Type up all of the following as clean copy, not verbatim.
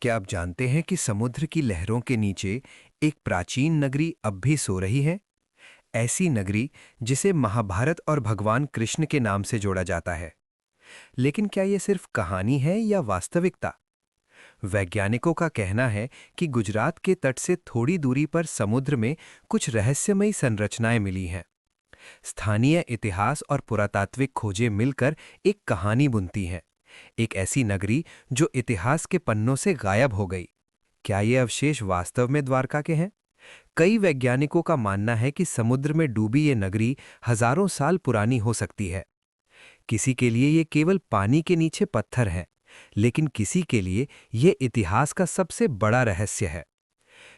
क्या आप जानते हैं कि समुद्र की लहरों के नीचे एक प्राचीन नगरी अब भी सो रही है? ऐसी नगरी जिसे महाभारत और भगवान कृष्ण के नाम से जोड़ा जाता है। लेकिन क्या ये सिर्फ कहानी है या वास्तविकता? वैज्ञानिकों का कहना है कि गुजरात के तट से थोड़ी दूरी पर समुद्र में कुछ रहस्यमयी संरचनाएं मिली हैं। स्थानीय इतिहास और पुरातात्विक खोजें मिलकर एक कहानी बुनती हैं। एक ऐसी नगरी जो इतिहास के पन्नों से गायब हो गई। क्या ये अवशेष वास्तव में द्वारका के हैं? कई वैज्ञानिकों का मानना है कि समुद्र में डूबी ये नगरी हजारों साल पुरानी हो सकती है। किसी के लिए ये केवल पानी के नीचे पत्थर हैं, लेकिन किसी के लिए ये इतिहास का सबसे बड़ा रहस्य है।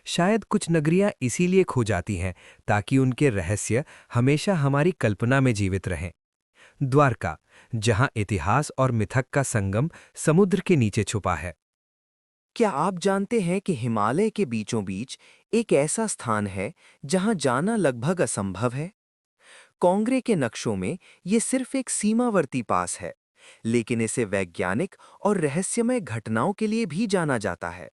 शायद कुछ नगरियां इसीलिए खो जाती हैं ताकि उनके रहस्य हमेशा हमारी कल्पना में जीवित रहें। द्वारका, जहां इतिहास और मिथक का संगम समुद्र के नीचे छुपा है। क्या आप जानते हैं कि हिमालय के बीचों बीच एक ऐसा स्थान है जहां जाना लगभग असंभव है? कांगड़े के नक्शों में ये सिर्फ एक सीमावर्ती पास है, लेकिन इसे वैज्ञानिक और रहस्यमय घटनाओं के लिए भी जाना जाता है।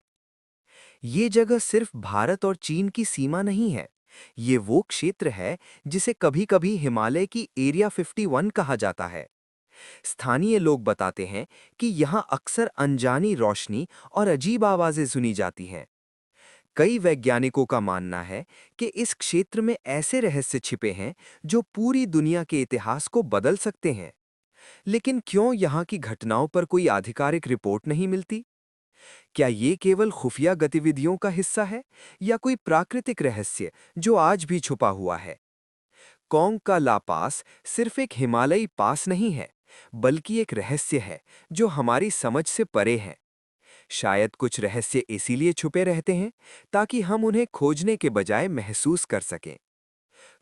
ये जगह सिर्फ भारत और चीन की सीमा नहीं है। ये वो क्षेत्र है जिसे कभी-कभी हिमालय की एरिया 51 कहा जाता है। स्थानीय लोग बताते हैं कि यहाँ अक्सर अनजानी रोशनी और अजीब आवाजें सुनी जाती हैं। कई वैज्ञानिकों का मानना है कि इस क्षेत्र में ऐसे रहस्य छिपे हैं जो पूरी दुनिया के इतिहास को बदल सकते हैं। लेकिन क्यों यहाँ की घटनाओं पर कोई आधिकारिक रिपोर्ट नहीं मिलती? क्या ये केवल खुफिया गतिविधियों का हिस्सा है या कोई प्राकृतिक रहस्य जो आज भी छुपा हुआ है? कौंग का ला पास सिर्फ एक हिमालयी पास नहीं है, बल्कि एक रहस्य है जो हमारी समझ से परे है। शायद कुछ रहस्य इसीलिए छुपे रहते हैं ताकि हम उन्हें खोजने के बजाय महसूस कर सकें।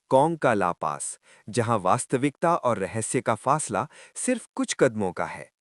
कौंग का ला पास, जहां वास्तविकता और रहस्य का फासला सिर्फ कुछ कदमों का है।